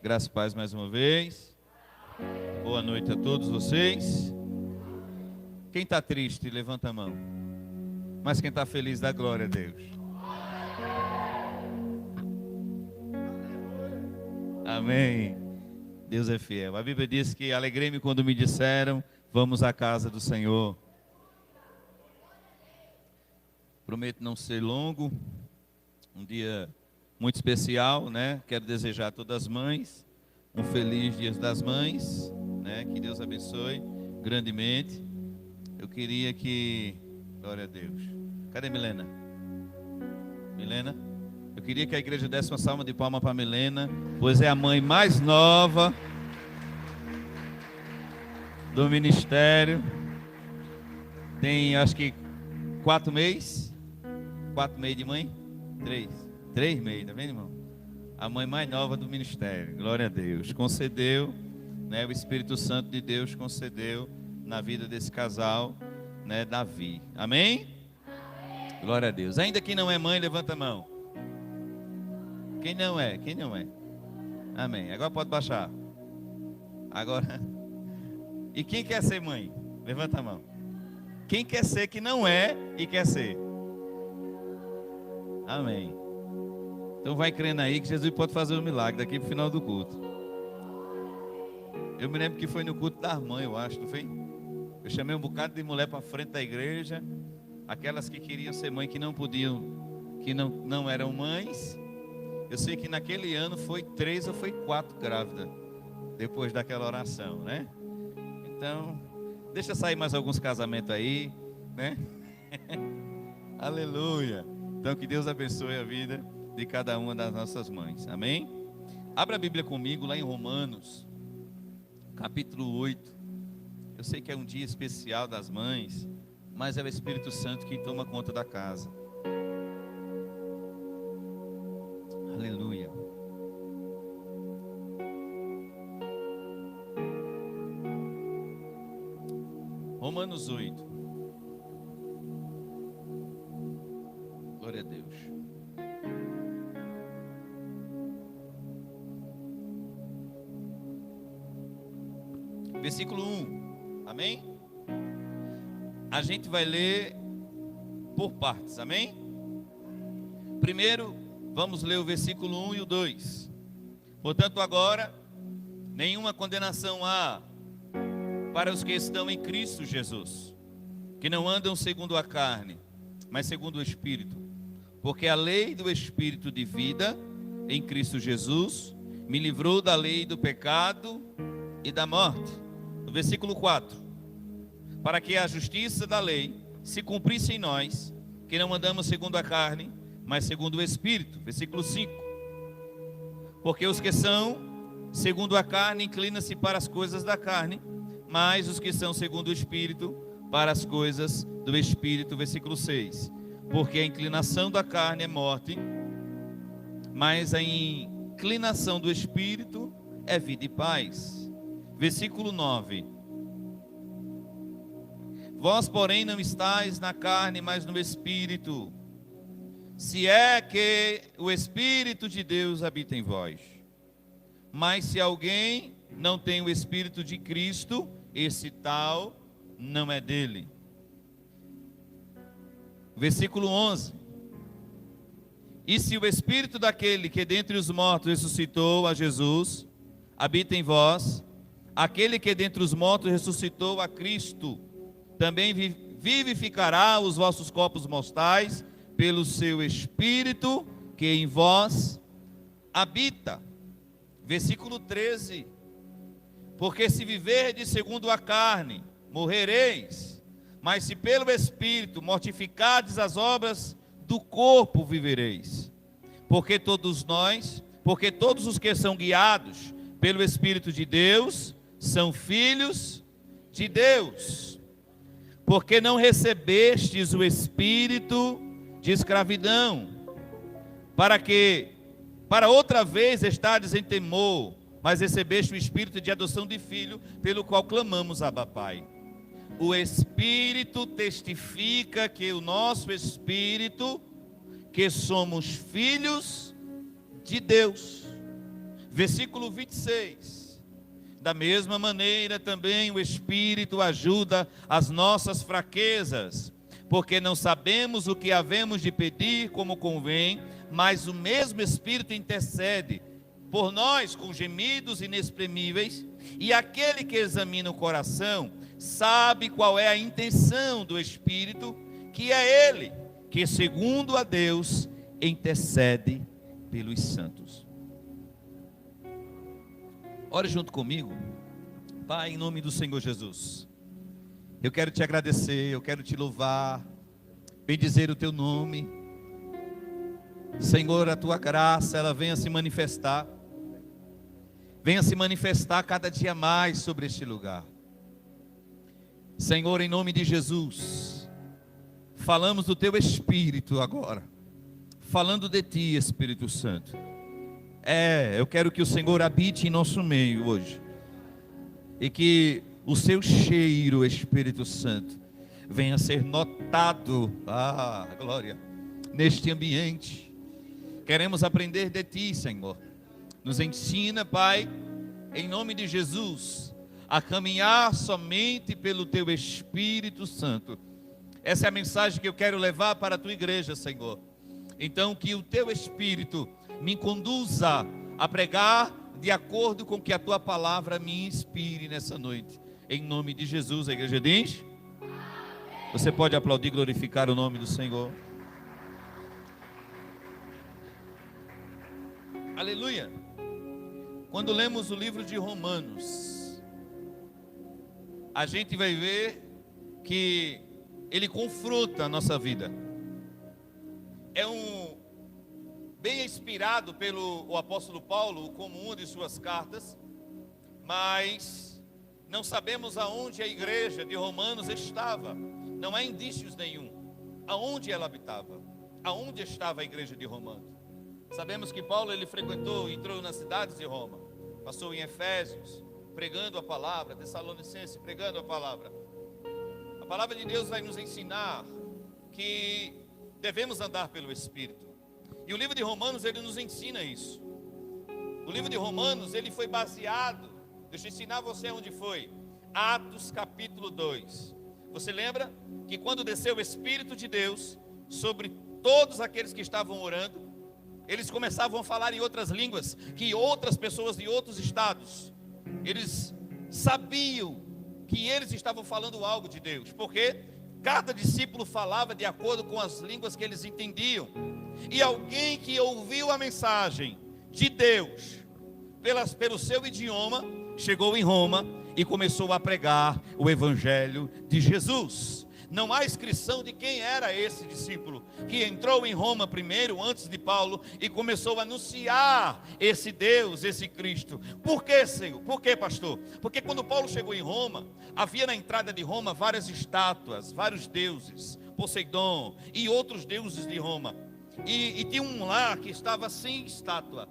Graças e paz mais uma vez. Boa noite a todos vocês. Quem está triste, levanta a mão. Mas quem está feliz, dá glória a Deus. Amém. Deus é fiel. A Bíblia diz que alegrei-me quando me disseram, vamos à casa do Senhor. Prometo não ser longo. Um dia muito especial, né? Quero desejar a todas as mães um feliz Dia das Mães, né? Que Deus abençoe grandemente. Eu queria que... Glória a Deus. Cadê Milena? Milena? Eu queria que a igreja desse uma salva de palmas para Milena, pois é a mãe mais nova do ministério. Tem, acho que, 4 meses. 4 meses de mãe? 3 meses, tá vendo, irmão? A mãe mais nova do ministério. Glória a Deus. Concedeu, né? O Espírito Santo de Deus concedeu na vida desse casal, né? Davi. Amém? Glória a Deus. Ainda quem não é mãe, levanta a mão. Quem não é? Quem não é? Amém. Agora pode baixar. Agora. E quem quer ser mãe? Levanta a mão. Quem quer ser que não é e quer ser? Amém. Então vai crendo aí que Jesus pode fazer um milagre daqui para o final do culto. Eu me lembro que foi no culto das mães, eu acho, não foi? Eu chamei um bocado de mulher para frente da igreja. Aquelas que queriam ser mãe, que não podiam, que não eram mães. Eu sei que naquele ano foi 3 ou foi 4 grávidas, depois daquela oração, né? Então, deixa sair mais alguns casamentos aí, né? Aleluia. Então, que Deus abençoe a vida de cada uma das nossas mães, amém? Abra a Bíblia comigo lá em Romanos, capítulo 8. Eu sei que é um dia especial das mães, mas é o Espírito Santo que toma conta da casa. Aleluia. Romanos 8. Glória a Deus. Versículo 1. Amém? A gente vai ler por partes. Amém? Primeiro, vamos ler o versículo 1 e o 2. Portanto, agora, nenhuma condenação há para os que estão em Cristo Jesus, que não andam segundo a carne, mas segundo o Espírito. Porque a lei do Espírito de vida em Cristo Jesus me livrou da lei do pecado e da morte. No versículo 4. Para que a justiça da lei se cumprisse em nós, que não andamos segundo a carne, mas segundo o Espírito. Versículo 5. Porque os que são segundo a carne inclinam-se para as coisas da carne, mas os que são segundo o Espírito para as coisas do Espírito. Versículo 6. Porque a inclinação da carne é morte, mas a inclinação do Espírito é vida e paz. Versículo 9. Vós, porém, não estáis na carne, mas no Espírito, se é que o Espírito de Deus habita em vós. Mas se alguém não tem o Espírito de Cristo, esse tal não é dele. Versículo 11. E se o Espírito daquele que dentre os mortos ressuscitou a Jesus habita em vós, aquele que dentre os mortos ressuscitou a Cristo também vivificará os vossos corpos mortais pelo seu Espírito que em vós habita. Versículo 13. Porque se viverdes segundo a carne, morrereis, mas se pelo Espírito mortificardes as obras do corpo, vivereis. Porque todos os que são guiados pelo Espírito de Deus, são filhos de Deus. Porque não recebestes o espírito de escravidão, para outra vez estardes em temor, mas recebeste o espírito de adoção de filho, pelo qual clamamos, Abba, Pai. O Espírito testifica que o nosso espírito, que somos filhos de Deus. Versículo 26. Da mesma maneira também o Espírito ajuda as nossas fraquezas, porque não sabemos o que havemos de pedir como convém, mas o mesmo Espírito intercede por nós com gemidos inexprimíveis, e aquele que examina o coração sabe qual é a intenção do Espírito, que é Ele que, segundo a Deus, intercede pelos santos. Ore junto comigo. Pai, em nome do Senhor Jesus, eu quero te agradecer, eu quero te louvar, bendizer o teu nome. Senhor, a tua graça, ela venha se manifestar cada dia mais sobre este lugar. Senhor, em nome de Jesus, falamos do teu Espírito agora, falando de ti, Espírito Santo. Eu quero que o Senhor habite em nosso meio hoje, e que o seu cheiro, Espírito Santo, venha a ser notado, glória, neste ambiente. Queremos aprender de ti, Senhor. Nos ensina, Pai, em nome de Jesus, a caminhar somente pelo teu Espírito Santo. Essa é a mensagem que eu quero levar para a tua igreja, Senhor. Então, que o teu Espírito me conduza a pregar de acordo com que a tua palavra me inspire nessa noite. Em nome de Jesus, a igreja diz? Você pode aplaudir e glorificar o nome do Senhor. Aleluia. Quando lemos o livro de Romanos, a gente vai ver que ele confronta a nossa vida. É bem inspirado pelo apóstolo Paulo, como uma de suas cartas, mas não sabemos aonde a igreja de Romanos estava. Não há indícios nenhum aonde ela habitava, aonde estava a igreja de Romanos. Sabemos que Paulo ele entrou nas cidades de Roma, passou em Efésios, pregando a palavra, Tessalonicenses, pregando a palavra. A palavra de Deus vai nos ensinar que devemos andar pelo Espírito. E o livro de Romanos, ele nos ensina isso. O livro de Romanos, ele foi baseado, deixa eu ensinar você onde foi. Atos capítulo 2. Você lembra que quando desceu o Espírito de Deus sobre todos aqueles que estavam orando, eles começavam a falar em outras línguas, que outras pessoas de outros estados, eles sabiam que eles estavam falando algo de Deus, porque cada discípulo falava de acordo com as línguas que eles entendiam. E alguém que ouviu a mensagem de Deus pelo seu idioma, chegou em Roma e começou a pregar o evangelho de Jesus. Não há inscrição de quem era esse discípulo que entrou em Roma primeiro, antes de Paulo, e começou a anunciar esse Deus, esse Cristo. Por que, Senhor? Por que, pastor? Porque quando Paulo chegou em Roma, havia na entrada de Roma várias estátuas, vários deuses, Poseidon e outros deuses de Roma. E tinha um lá que estava sem estátua,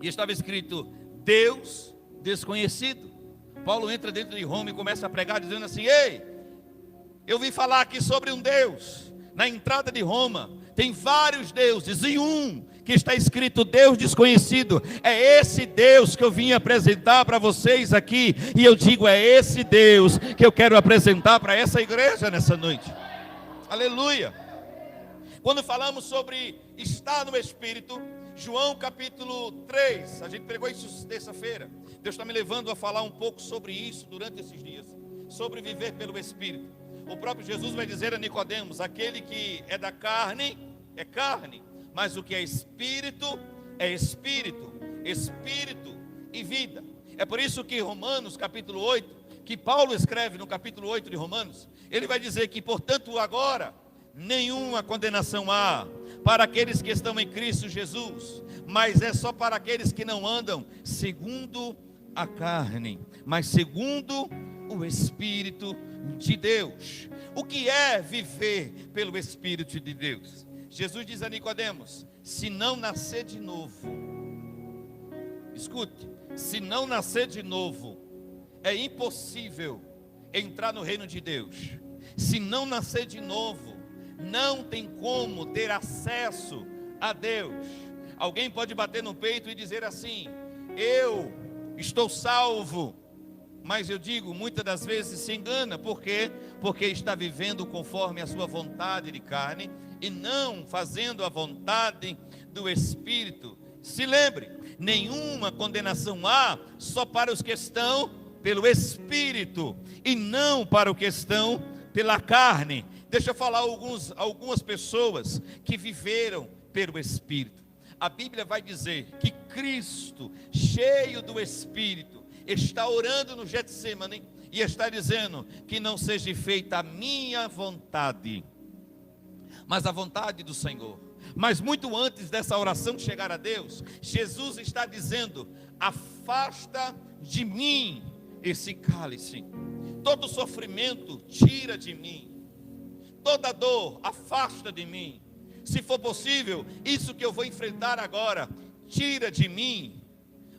e estava escrito Deus desconhecido. Paulo entra dentro de Roma e começa a pregar dizendo assim: ei, eu vim falar aqui sobre um Deus. Na entrada de Roma tem vários deuses, e um que está escrito Deus desconhecido. É esse Deus que eu vim apresentar para vocês aqui. E eu digo, é esse Deus que eu quero apresentar para essa igreja nessa noite. Aleluia. Quando falamos sobre estar no Espírito, João capítulo 3, a gente pregou isso terça-feira. Deus está me levando a falar um pouco sobre isso durante esses dias, sobre viver pelo Espírito. O próprio Jesus vai dizer a Nicodemos: aquele que é da carne, é carne, mas o que é Espírito, é Espírito, Espírito e vida. É por isso que Romanos capítulo 8, que Paulo escreve no capítulo 8 de Romanos, ele vai dizer que, portanto, agora nenhuma condenação há para aqueles que estão em Cristo Jesus, mas é só para aqueles que não andam segundo a carne, mas segundo o Espírito de Deus. O que é viver pelo Espírito de Deus? Jesus diz a Nicodemos: se não nascer de novo, escute, se não nascer de novo, é impossível entrar no reino de Deus. Se não nascer de novo, não tem como ter acesso a Deus. Alguém pode bater no peito e dizer assim: eu estou salvo. Mas eu digo, muitas das vezes se engana. Por quê? Porque está vivendo conforme a sua vontade de carne e não fazendo a vontade do Espírito. Se lembre, nenhuma condenação há só para os que estão pelo Espírito e não para os que estão pela carne. Deixa eu falar algumas pessoas que viveram pelo Espírito. A Bíblia vai dizer que Cristo, cheio do Espírito, está orando no Getsêmani e está dizendo que não seja feita a minha vontade, mas a vontade do Senhor. Mas muito antes dessa oração chegar a Deus, Jesus está dizendo: afasta de mim esse cálice, todo sofrimento tira de mim, toda dor afasta de mim. Se for possível, isso que eu vou enfrentar agora, tira de mim.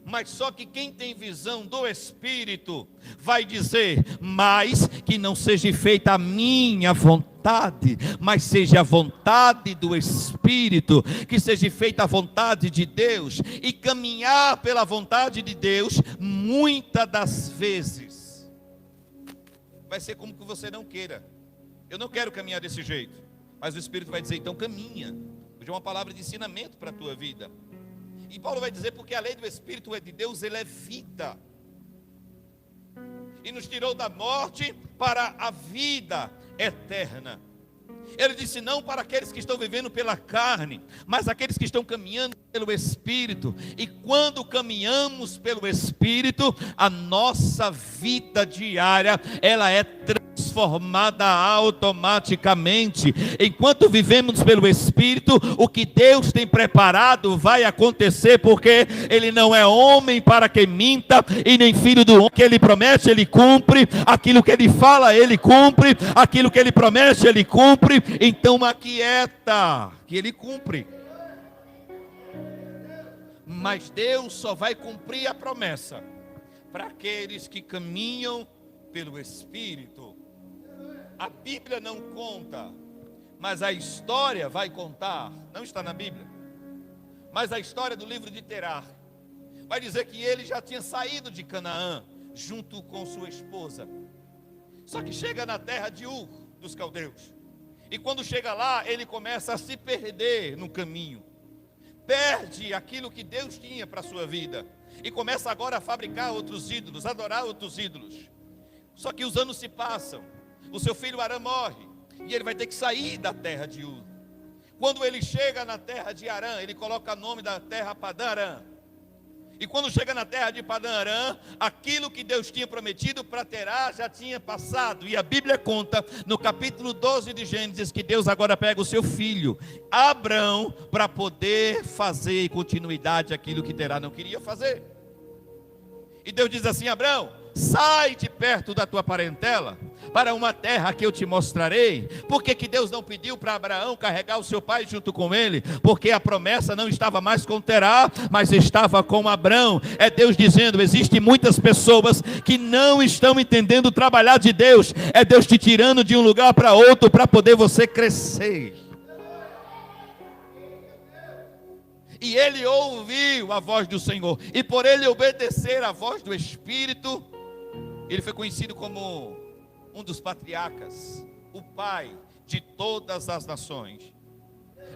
Mas só que quem tem visão do Espírito vai dizer: mas que não seja feita a minha vontade, mas seja a vontade do Espírito, que seja feita a vontade de Deus. E caminhar pela vontade de Deus, muitas das vezes, vai ser como que você não queira. Eu não quero caminhar desse jeito, mas o Espírito vai dizer: então caminha. Hoje é uma palavra de ensinamento para a tua vida. E Paulo vai dizer: porque a lei do Espírito é de Deus, ele é vida, e nos tirou da morte para a vida eterna. Ele disse: não para aqueles que estão vivendo pela carne, mas aqueles que estão caminhando pelo Espírito. E quando caminhamos pelo Espírito, a nossa vida diária, ela é transformada automaticamente. Enquanto vivemos pelo Espírito, o que Deus tem preparado vai acontecer, porque Ele não é homem para que minta, e nem filho do homem. O que Ele promete, Ele cumpre. Aquilo que Ele fala, Ele cumpre. Aquilo que Ele promete, Ele cumpre. Então aquieta, que Ele cumpre. Mas Deus só vai cumprir a promessa para aqueles que caminham pelo Espírito. A Bíblia não conta, mas a história vai contar. Não está na Bíblia, mas a história do livro de Terá vai dizer que ele já tinha saído de Canaã junto com sua esposa. Só que chega na terra de Ur dos caldeus, e quando chega lá, ele começa a se perder no caminho, perde aquilo que Deus tinha para a sua vida, e começa agora a fabricar outros ídolos, adorar outros ídolos. Só que os anos se passam, o seu filho Arã morre, e ele vai ter que sair da terra de Ur. Quando ele chega na terra de Arã, ele coloca o nome da terra Padã Arã. E quando chega na terra de Padã Arã, aquilo que Deus tinha prometido para Terá já tinha passado. E a Bíblia conta no capítulo 12 de Gênesis que Deus agora pega o seu filho Abrão para poder fazer continuidade aquilo que Terá não queria fazer. E Deus diz assim: Abrão, sai de perto da tua parentela para uma terra que eu te mostrarei. Por que Deus não pediu para Abraão carregar o seu pai junto com ele? Porque a promessa não estava mais com Terá, mas estava com Abrão. É Deus dizendo: existem muitas pessoas que não estão entendendo o trabalhar de Deus. É Deus te tirando de um lugar para outro para poder você crescer. E ele ouviu a voz do Senhor, e por ele obedecer a voz do Espírito, ele foi conhecido como um dos patriarcas, o pai de todas as nações.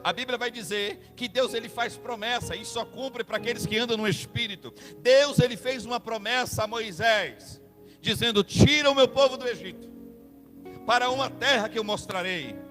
A Bíblia vai dizer que Deus, ele faz promessa e só cumpre para aqueles que andam no Espírito. Deus, ele fez uma promessa a Moisés, dizendo: tira o meu povo do Egito para uma terra que eu mostrarei.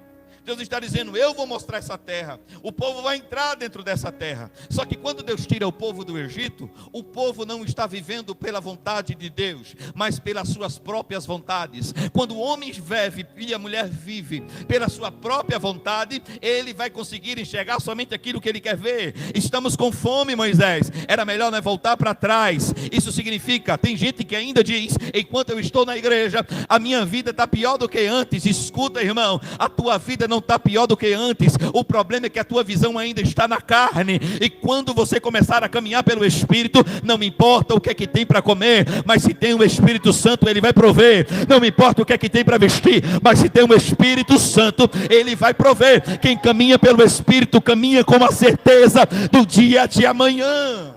Deus está dizendo: eu vou mostrar essa terra, o povo vai entrar dentro dessa terra. Só que quando Deus tira o povo do Egito, o povo não está vivendo pela vontade de Deus, mas pelas suas próprias vontades. Quando o homem vive e a mulher vive pela sua própria vontade, ele vai conseguir enxergar somente aquilo que ele quer ver. Estamos com fome, Moisés, era melhor nós voltar para trás. Isso significa, tem gente que ainda diz: enquanto eu estou na igreja, a minha vida está pior do que antes. Escuta, irmão, a tua vida não está pior do que antes. O problema é que a tua visão ainda está na carne. E quando você começar a caminhar pelo Espírito, não me importa o que é que tem para comer, mas se tem o Espírito Santo, ele vai prover. Não me importa o que é que tem para vestir, mas se tem o Espírito Santo, ele vai prover. Quem caminha pelo Espírito caminha com a certeza do dia de amanhã.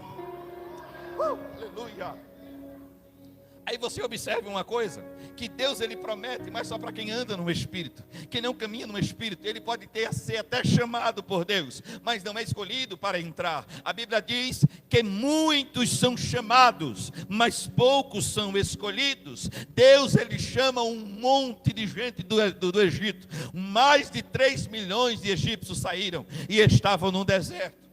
Aleluia. Aí você observa uma coisa, que Deus ele promete, mas só para quem anda no Espírito, quem não caminha no Espírito, ele pode ser até chamado por Deus, mas não é escolhido para entrar. A Bíblia diz que muitos são chamados, mas poucos são escolhidos. Deus ele chama um monte de gente do Egito, mais de 3 milhões de egípcios saíram e estavam no deserto.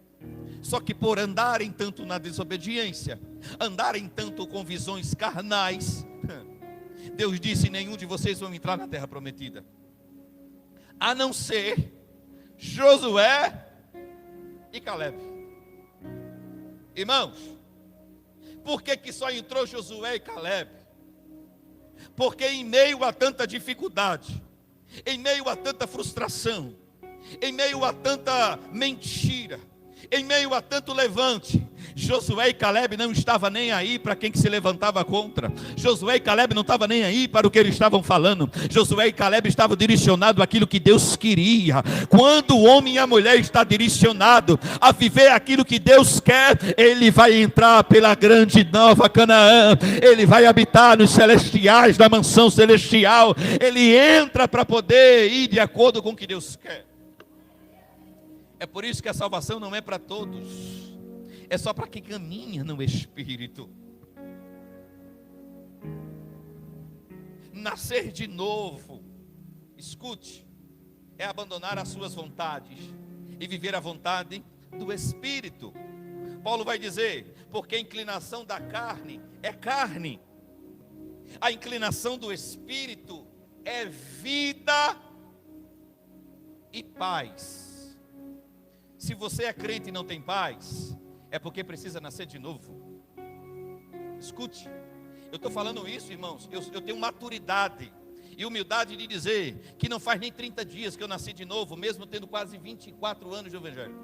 Só que por andarem tanto na desobediência, andarem tanto com visões carnais, Deus disse: nenhum de vocês vão entrar na terra prometida, a não ser Josué e Caleb. Irmãos, por que só entrou Josué e Caleb? Porque em meio a tanta dificuldade, em meio a tanta frustração, em meio a tanta mentira, em meio a tanto levante, Josué e Caleb não estavam nem aí para quem que se levantava contra. Josué e Caleb não estavam nem aí para o que eles estavam falando. Josué e Caleb estavam direcionados àquilo que Deus queria. Quando o homem e a mulher está direcionado a viver aquilo que Deus quer, ele vai entrar pela grande nova Canaã, ele vai habitar nos celestiais, na mansão celestial, ele entra para poder ir de acordo com o que Deus quer. É por isso que a salvação não é para todos, é só para quem caminha no Espírito. Nascer de novo, escute, é abandonar as suas vontades e viver a vontade do Espírito. Paulo vai dizer, porque a inclinação da carne é carne, a inclinação do Espírito é vida e paz. Se você é crente e não tem paz, é porque precisa nascer de novo. Escute, eu estou falando isso, irmãos, eu tenho maturidade e humildade de dizer que não faz nem 30 dias que eu nasci de novo, mesmo tendo quase 24 anos de evangelho.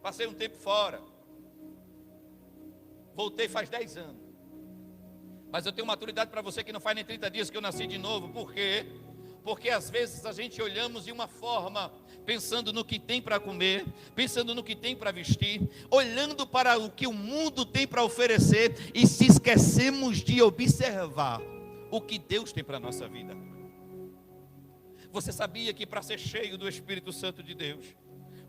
Passei um tempo fora, voltei faz 10 anos, mas eu tenho maturidade para você que não faz nem 30 dias que eu nasci de novo. Por quê? Porque às vezes a gente olhamos de uma forma, pensando no que tem para comer, pensando no que tem para vestir, olhando para o que o mundo tem para oferecer, e se esquecemos de observar o que Deus tem para a nossa vida. Você sabia que para ser cheio do Espírito Santo de Deus,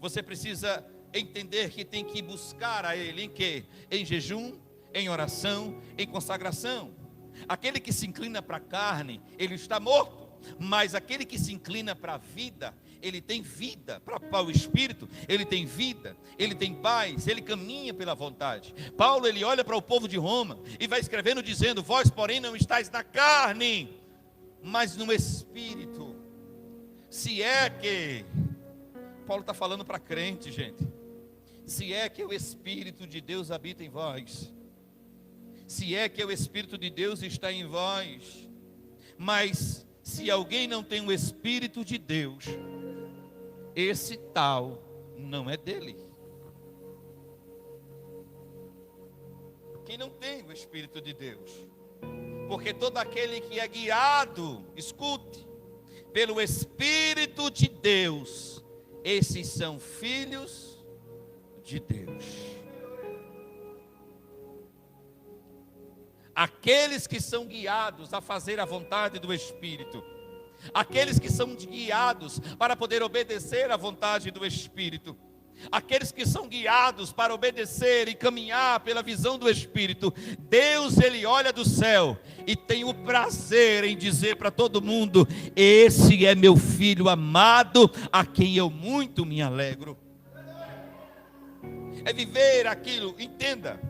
você precisa entender que tem que buscar a Ele em quê? Em jejum, em oração, em consagração. Aquele que se inclina para a carne, ele está morto. Mas aquele que se inclina para a vida, ele tem vida, para o Espírito, ele tem vida, ele tem paz, ele caminha pela vontade. Paulo, ele olha para o povo de Roma e vai escrevendo dizendo: vós porém não estáis na carne, mas no Espírito. Se é que, Paulo está falando para crente, gente, se é que o Espírito de Deus habita em vós, se é que o Espírito de Deus está em vós, mas se alguém não tem o Espírito de Deus, esse tal não é dele. Quem não tem o Espírito de Deus, porque todo aquele que é guiado, escute, pelo Espírito de Deus, esses são filhos de Deus. Aqueles que são guiados a fazer a vontade do Espírito, aqueles que são guiados para poder obedecer à vontade do Espírito, aqueles que são guiados para obedecer e caminhar pela visão do Espírito, Deus, ele olha do céu e tem o prazer em dizer para todo mundo: esse é meu filho amado, a quem eu muito me alegro. É viver aquilo, entenda.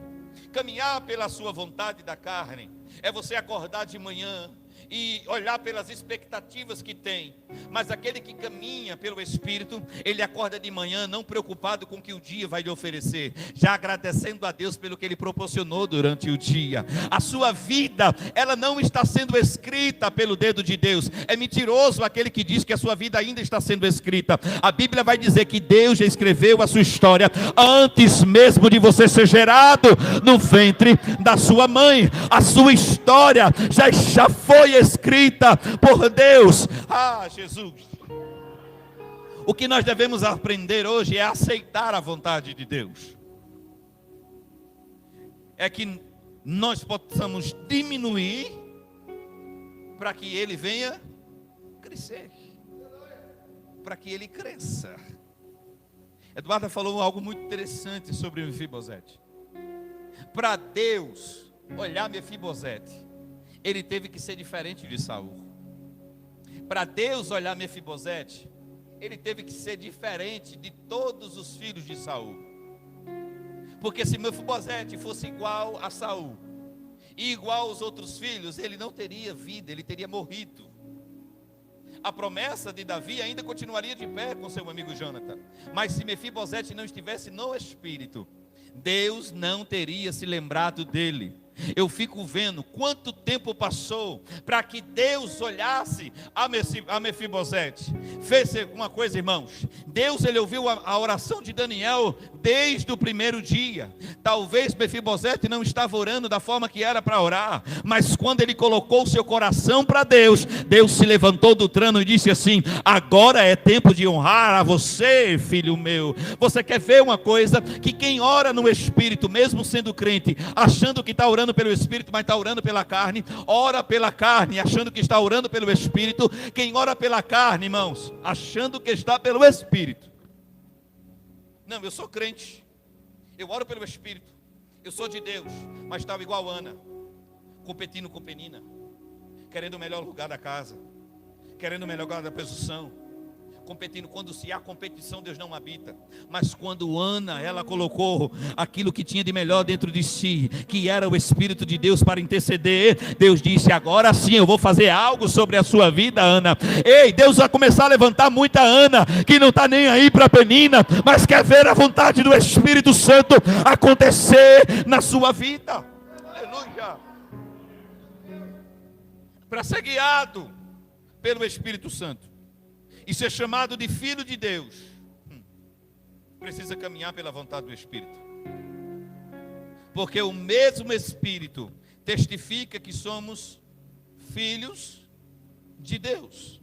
Caminhar pela sua vontade da carne é você acordar de manhã e olhar pelas expectativas que tem. Mas aquele que caminha pelo Espírito, ele acorda de manhã não preocupado com o que o dia vai lhe oferecer, já agradecendo a Deus pelo que ele proporcionou durante o dia. A sua vida, ela não está sendo escrita pelo dedo de Deus. É mentiroso aquele que diz que a sua vida ainda está sendo escrita. A Bíblia vai dizer que Deus já escreveu a sua história antes mesmo de você ser gerado no ventre da sua mãe. A sua história já foi escrita por Deus. Ah, Jesus. O que nós devemos aprender hoje é aceitar a vontade de Deus. é que nós possamos diminuir para que ele venha crescer, para que ele cresça. Eduardo falou algo muito interessante sobre Mefibosete. Para Deus olhar Mefibosete, ele teve que ser diferente de Saul. Para Deus olhar Mefibosete, ele teve que ser diferente de todos os filhos de Saul. Porque se Mefibosete fosse igual a Saul e igual aos outros filhos, ele não teria vida, ele teria morrido. A promessa de Davi ainda continuaria de pé com seu amigo Jonathan. Mas se Mefibosete não estivesse no espírito, Deus não teria se lembrado dele. Eu fico vendo quanto tempo passou para que Deus olhasse a Mefibosete. Fez uma coisa, irmãos. Deus, ele ouviu a oração de Daniel desde o primeiro dia. Talvez Mefibosete não estava orando da forma que era para orar, mas quando ele colocou o seu coração para Deus, Deus se levantou do trono e disse assim: agora é tempo de honrar a você, filho meu. Você quer ver uma coisa? Que quem ora no Espírito, mesmo sendo crente, achando que está orando pelo Espírito, mas está orando pela carne, ora pela carne, achando que está orando pelo Espírito. Quem ora pela carne, irmãos, achando que está pelo Espírito. Não, eu sou crente, eu oro pelo Espírito, eu sou de Deus, mas estava igual Ana, competindo com Penina, querendo o melhor lugar da casa, querendo o melhor lugar da posição, competindo. Quando se há competição, Deus não habita. Mas quando Ana, ela colocou aquilo que tinha de melhor dentro de si, que era o Espírito de Deus para interceder, Deus disse: agora sim eu vou fazer algo sobre a sua vida, Ana. Ei, Deus vai começar a levantar muita Ana, que não está nem aí para Penina, mas quer ver a vontade do Espírito Santo acontecer na sua vida. Aleluia. Para ser guiado pelo Espírito Santo e ser chamado de filho de Deus, precisa caminhar pela vontade do Espírito. Porque o mesmo Espírito testifica que somos filhos de Deus.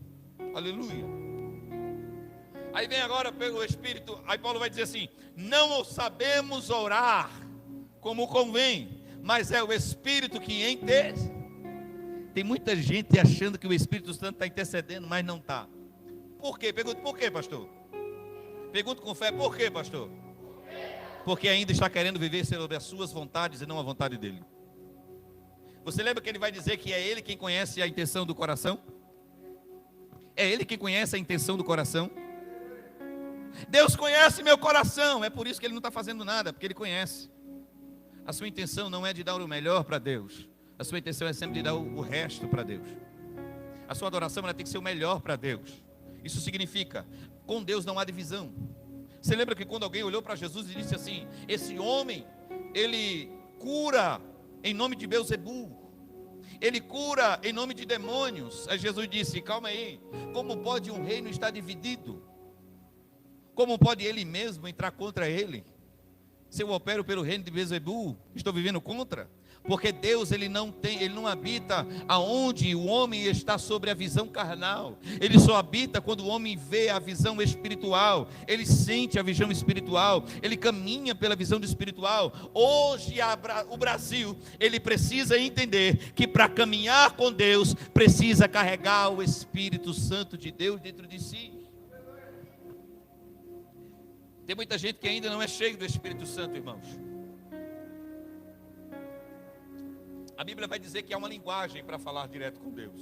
Aleluia. Aí vem agora pelo Espírito, aí Paulo vai dizer assim: não sabemos orar como convém, mas é o Espírito que intercede. Tem muita gente achando que o Espírito Santo está intercedendo, mas não está. Por quê? Pergunto, por quê, pastor? Pergunto com fé, por quê, pastor? Porque ainda está querendo viver sobre as suas vontades e não a vontade dele. Você lembra que ele vai dizer que é ele quem conhece a intenção do coração? É ele quem conhece a intenção do coração? Deus conhece meu coração, é por isso que ele não está fazendo nada, porque ele conhece. A sua intenção não é de dar o melhor para Deus, a sua intenção é sempre de dar o resto para Deus. A sua adoração ela tem que ser o melhor para Deus. Isso significa, com Deus não há divisão. Você lembra que quando alguém olhou para Jesus e disse assim: esse homem, ele cura em nome de Beelzebul, ele cura em nome de demônios. Aí Jesus disse: calma aí, como pode um reino estar dividido? Como pode ele mesmo entrar contra ele? Se eu opero pelo reino de Beelzebul, estou vivendo contra? Porque Deus, ele não habita aonde o homem está sobre a visão carnal. Ele só habita quando o homem vê a visão espiritual. Ele sente a visão espiritual. Ele caminha pela visão do espiritual. Hoje o Brasil, ele precisa entender que para caminhar com Deus, precisa carregar o Espírito Santo de Deus dentro de si. Tem muita gente que ainda não é cheio do Espírito Santo, irmãos. A Bíblia vai dizer que há uma linguagem para falar direto com Deus.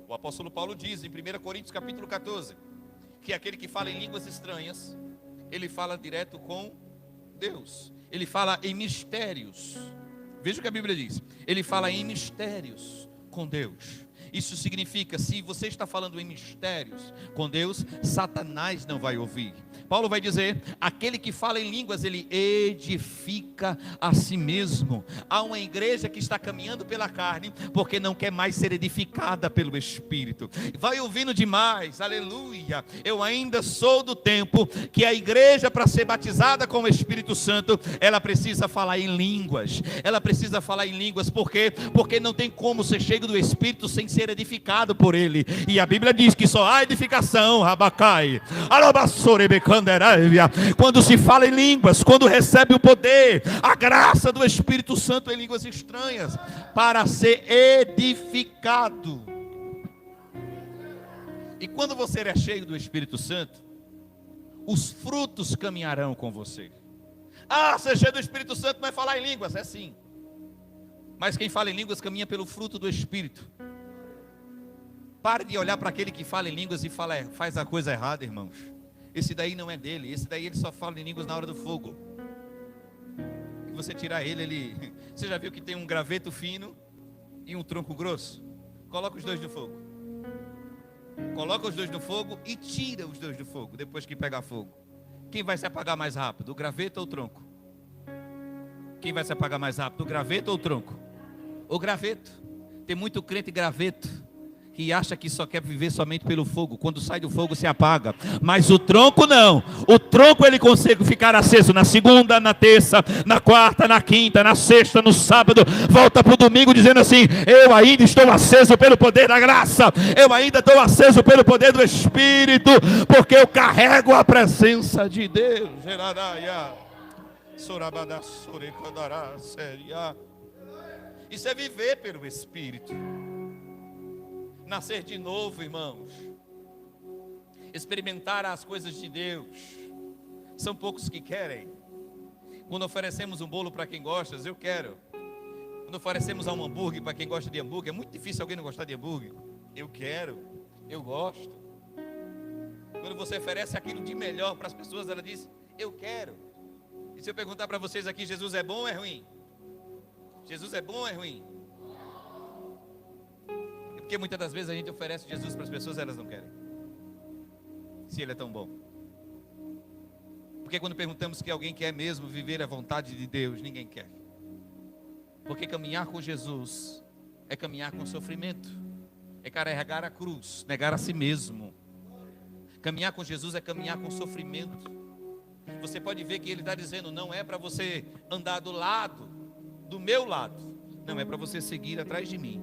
O apóstolo Paulo diz em 1 Coríntios capítulo 14, que aquele que fala em línguas estranhas, ele fala direto com Deus. Ele fala em mistérios. Veja o que a Bíblia diz. Ele fala em mistérios com Deus. Isso significa, se você está falando em mistérios com Deus, Satanás não vai ouvir. Paulo vai dizer, aquele que fala em línguas, ele edifica a si mesmo. Há uma igreja que está caminhando pela carne, porque não quer mais ser edificada pelo Espírito. Vai ouvindo demais, aleluia. Eu ainda sou do tempo que a igreja, para ser batizada com o Espírito Santo, ela precisa falar em línguas. Ela precisa falar em línguas, por quê? Porque não tem como ser cheio do Espírito sem ser ser edificado por Ele. E a Bíblia diz que só há edificação, Rabacai, quando se fala em línguas, quando recebe o poder, a graça do Espírito Santo em línguas estranhas, para ser edificado. E quando você é cheio do Espírito Santo, os frutos caminharão com você. Ah, ser cheio do Espírito Santo não é falar em línguas, é sim. Mas quem fala em línguas caminha pelo fruto do Espírito. Pare de olhar para aquele que fala em línguas e faz a coisa errada, irmãos. Esse daí não é dele, esse daí ele só fala em línguas na hora do fogo. E você tirar ele... Você já viu que tem um graveto fino e um tronco grosso? Coloca os dois no fogo. Coloca os dois no fogo e tira os dois do fogo, depois que pegar fogo. Quem vai se apagar mais rápido, o graveto ou o tronco? Quem vai se apagar mais rápido, o graveto ou o tronco? O graveto. Tem muito crente graveto que acha que só quer viver somente pelo fogo. Quando sai do fogo se apaga. Mas o tronco não. O tronco ele consegue ficar aceso na segunda, na terça, na quarta, na quinta, na sexta, no sábado. Volta para o domingo dizendo assim: eu ainda estou aceso pelo poder da graça. Eu ainda estou aceso pelo poder do Espírito. Porque eu carrego a presença de Deus. Isso é viver pelo Espírito. Nascer de novo, irmãos. Experimentar as coisas de Deus. São poucos que querem. Quando oferecemos um bolo para quem gosta, eu quero. Quando oferecemos um hambúrguer para quem gosta de hambúrguer, é muito difícil alguém não gostar de hambúrguer. Eu quero, eu gosto. Quando você oferece aquilo de melhor para as pessoas, ela diz: eu quero. E se eu perguntar para vocês aqui, Jesus é bom ou é ruim? Jesus é bom ou é ruim? Porque muitas das vezes a gente oferece Jesus para as pessoas, elas não querem. Se Ele é tão bom. Porque quando perguntamos que alguém quer mesmo viver a vontade de Deus, ninguém quer. Porque caminhar com Jesus é caminhar com sofrimento, é carregar a cruz, negar a si mesmo. Caminhar com Jesus é caminhar com sofrimento. Você pode ver que Ele está dizendo: não é para você andar do meu lado, não é para você seguir atrás de mim.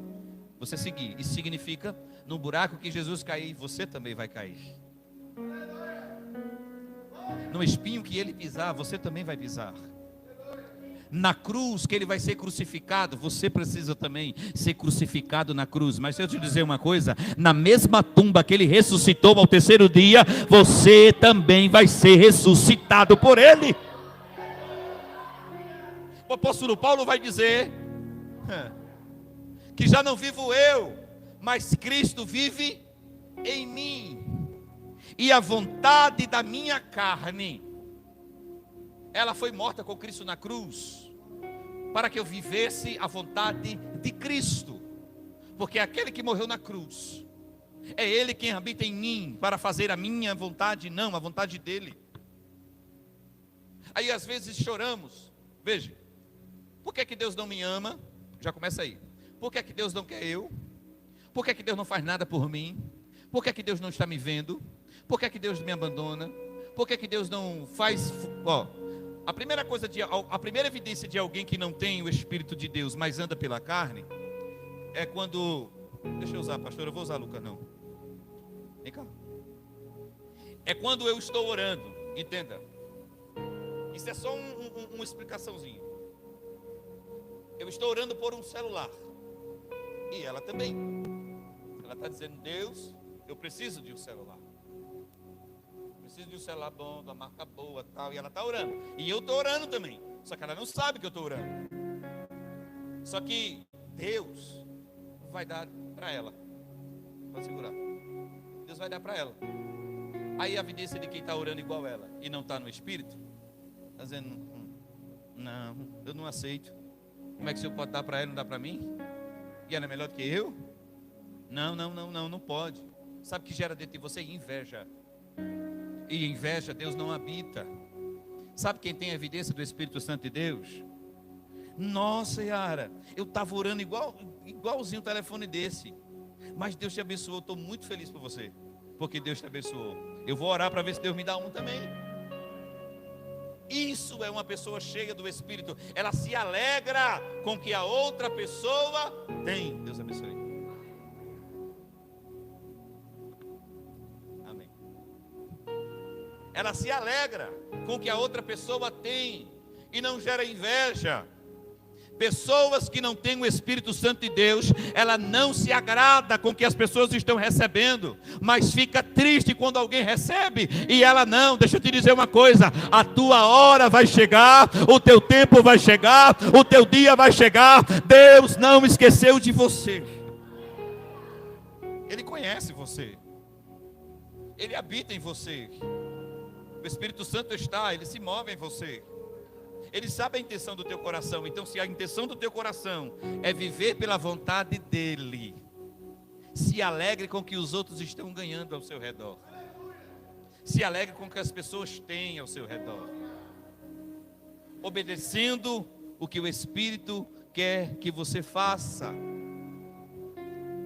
Você seguir, isso significa: no buraco que Jesus cair, você também vai cair. No espinho que Ele pisar, você também vai pisar. Na cruz que Ele vai ser crucificado, você precisa também ser crucificado na cruz. Mas se eu te dizer uma coisa, na mesma tumba que Ele ressuscitou ao terceiro dia, você também vai ser ressuscitado por Ele. O apóstolo Paulo vai dizer que já não vivo eu, mas Cristo vive em mim. E a vontade da minha carne, ela foi morta com Cristo na cruz, para que eu vivesse a vontade de Cristo. Porque aquele que morreu na cruz, é Ele quem habita em mim, para fazer a minha vontade, não a vontade dEle. Aí às vezes choramos. Veja, por que Deus não me ama? Já começa aí. Por que Deus não quer eu? Por que Deus não faz nada por mim? Por que Deus não está me vendo? Por que Deus me abandona? Por que Deus não faz... A primeira evidência de alguém que não tem o Espírito de Deus, mas anda pela carne, é quando... Deixa eu usar, pastor, eu vou usar Lucas não. Vem cá. É quando eu estou orando, entenda. Isso é só uma explicaçãozinha. Eu estou orando por um celular. E ela também. Ela está dizendo: Deus, eu preciso de um celular. Preciso de um celular bom, da marca boa, tal. E ela está orando. E eu estou orando também. Só que ela não sabe que eu estou orando. Só que Deus vai dar para ela. Pode segurar. Deus vai dar para ela. Aí a evidência de quem está orando igual ela e não está no Espírito, está dizendo: não, eu não aceito. Como é que o Senhor pode dar para ela e não dá para mim? E ela é melhor do que eu? Não pode. Sabe o que gera dentro de você? Inveja. E inveja Deus não habita. Sabe quem tem a evidência do Espírito Santo de Deus? Nossa, Yara, eu estava orando igualzinho um telefone desse. Mas Deus te abençoou, estou muito feliz por você. Porque Deus te abençoou. Eu vou orar para ver se Deus me dá um também. Isso é uma pessoa cheia do Espírito. Ela se alegra com o que a outra pessoa tem. Deus abençoe. ela se alegra com o que a outra pessoa tem e não gera inveja. Pessoas que não têm o Espírito Santo de Deus, ela não se agrada com o que as pessoas estão recebendo, mas fica triste quando alguém recebe e ela não. Deixa eu te dizer uma coisa: a tua hora vai chegar, o teu tempo vai chegar, o teu dia vai chegar. Deus não esqueceu de você. Ele conhece você, Ele habita em você. O Espírito Santo está, Ele se move em você. Ele sabe a intenção do teu coração. Então, se a intenção do teu coração é viver pela vontade dEle, se alegre com o que os outros estão ganhando ao seu redor. Se alegre com o que as pessoas têm ao seu redor, obedecendo o que o Espírito quer que você faça.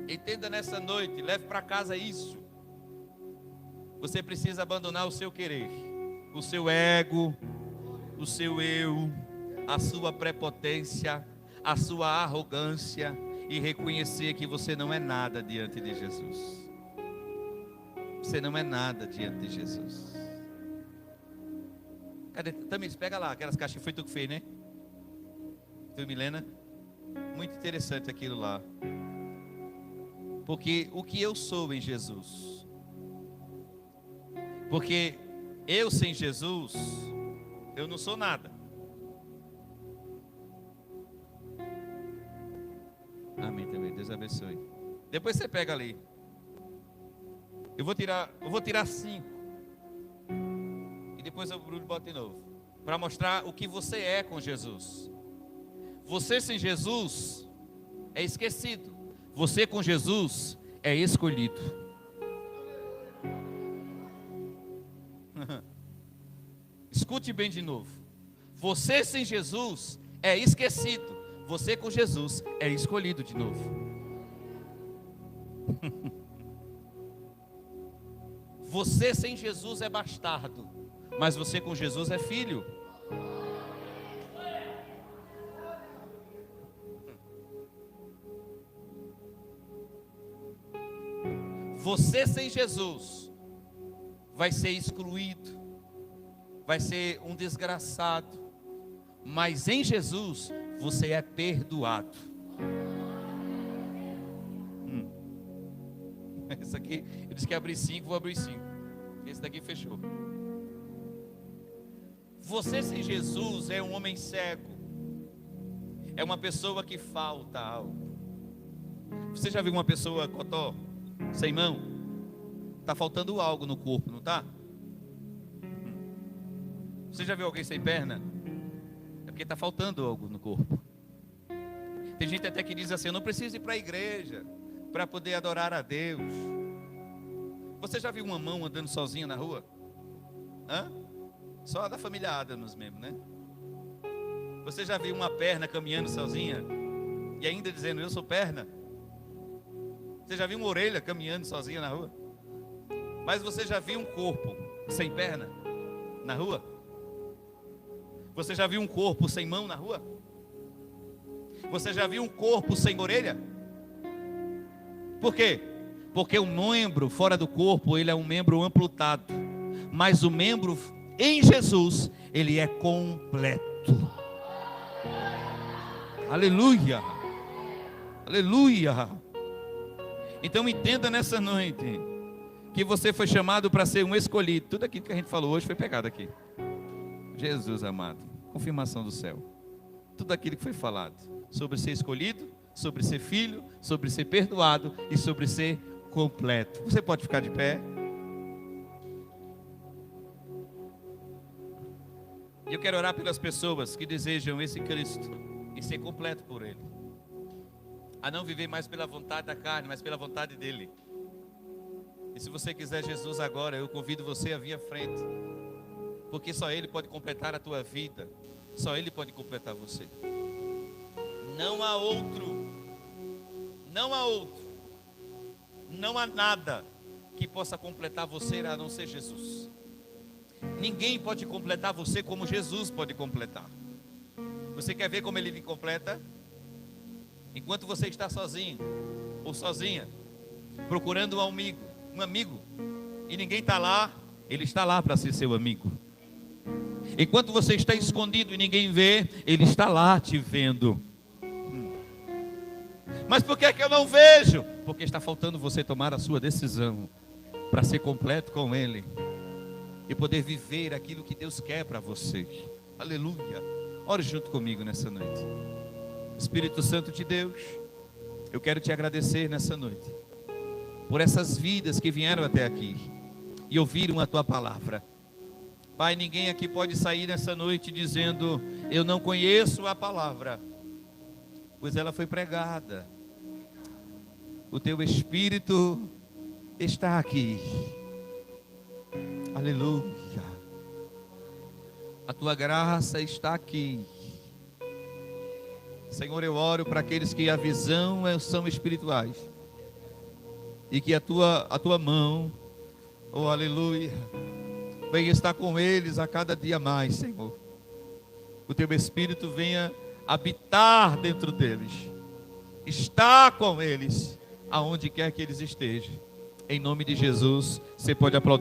Entenda nessa noite, leve para casa isso. Você precisa abandonar o seu querer, o seu ego, o seu eu, a sua prepotência, a sua arrogância, e reconhecer que você não é nada diante de Jesus. Você não é nada diante de Jesus. Cadê? Tamires, pega lá aquelas caixinhas. Foi tu que fez, né? Tu, Milena? Muito interessante aquilo lá. Porque o que eu sou em Jesus, porque eu sem Jesus, eu não sou nada. Amém também. Deus abençoe. Depois você pega ali. Eu vou tirar 5. E depois o Bruno bota de novo. Para mostrar o que você é com Jesus. Você sem Jesus é esquecido. Você com Jesus é escolhido. Escute bem de novo. Você sem Jesus é esquecido. Você com Jesus é escolhido de novo. Você sem Jesus é bastardo, mas você com Jesus é filho. Você sem Jesus vai ser excluído, vai ser um desgraçado, mas em Jesus você é perdoado. Esse aqui, eu disse que ia abrir 5, vou abrir 5. Esse daqui fechou. Você sem Jesus é um homem cego, é uma pessoa que falta algo. Você já viu uma pessoa cotó, sem mão? Está faltando algo no corpo, não está? Você já viu alguém sem perna? É porque está faltando algo no corpo. Tem gente até que diz assim: eu não preciso ir para a igreja para poder adorar a Deus. Você já viu uma mão andando sozinha na rua? Hã? Só a da família Adams mesmo, né? Você já viu uma perna caminhando sozinha e ainda dizendo eu sou perna? Você já viu uma orelha caminhando sozinha na rua? Mas você já viu um corpo sem perna na rua? Você já viu um corpo sem mão na rua? Você já viu um corpo sem orelha? Por quê? Porque um membro fora do corpo, ele é um membro amputado. Mas o membro em Jesus, ele é completo. Aleluia! Aleluia! Então entenda nessa noite que você foi chamado para ser um escolhido. Tudo aquilo que a gente falou hoje foi pegado aqui. Jesus amado, confirmação do céu. Tudo aquilo que foi falado sobre ser escolhido, sobre ser filho, sobre ser perdoado e sobre ser completo. Você pode ficar de pé. E eu quero orar pelas pessoas que desejam esse Cristo e ser completo por Ele, a não viver mais pela vontade da carne, mas pela vontade dEle. E se você quiser Jesus agora, eu convido você a vir à frente, porque só Ele pode completar a tua vida, só Ele pode completar você. Não há outro, não há outro, não há nada que possa completar você a não ser Jesus. Ninguém pode completar você como Jesus pode completar. Você quer ver como Ele lhe completa? Enquanto você está sozinho ou sozinha, procurando um amigo, e ninguém está lá, Ele está lá para ser seu amigo. Enquanto você está escondido e ninguém vê, Ele está lá te vendo. Mas por que é que eu não vejo? Porque está faltando você tomar a sua decisão para ser completo com Ele e poder viver aquilo que Deus quer para você. Aleluia. Ore junto comigo nessa noite. Espírito Santo de Deus, eu quero te agradecer nessa noite por essas vidas que vieram até aqui e ouviram a tua palavra. Pai, ninguém aqui pode sair nessa noite dizendo: eu não conheço a palavra, pois ela foi pregada. O teu Espírito está aqui. Aleluia. A tua graça está aqui. Senhor, eu oro para aqueles que a visão são espirituais e que a tua mão, oh aleluia, venha estar com eles a cada dia mais, Senhor. O teu Espírito venha habitar dentro deles, está com eles aonde quer que eles estejam. Em nome de Jesus, você pode aplaudir.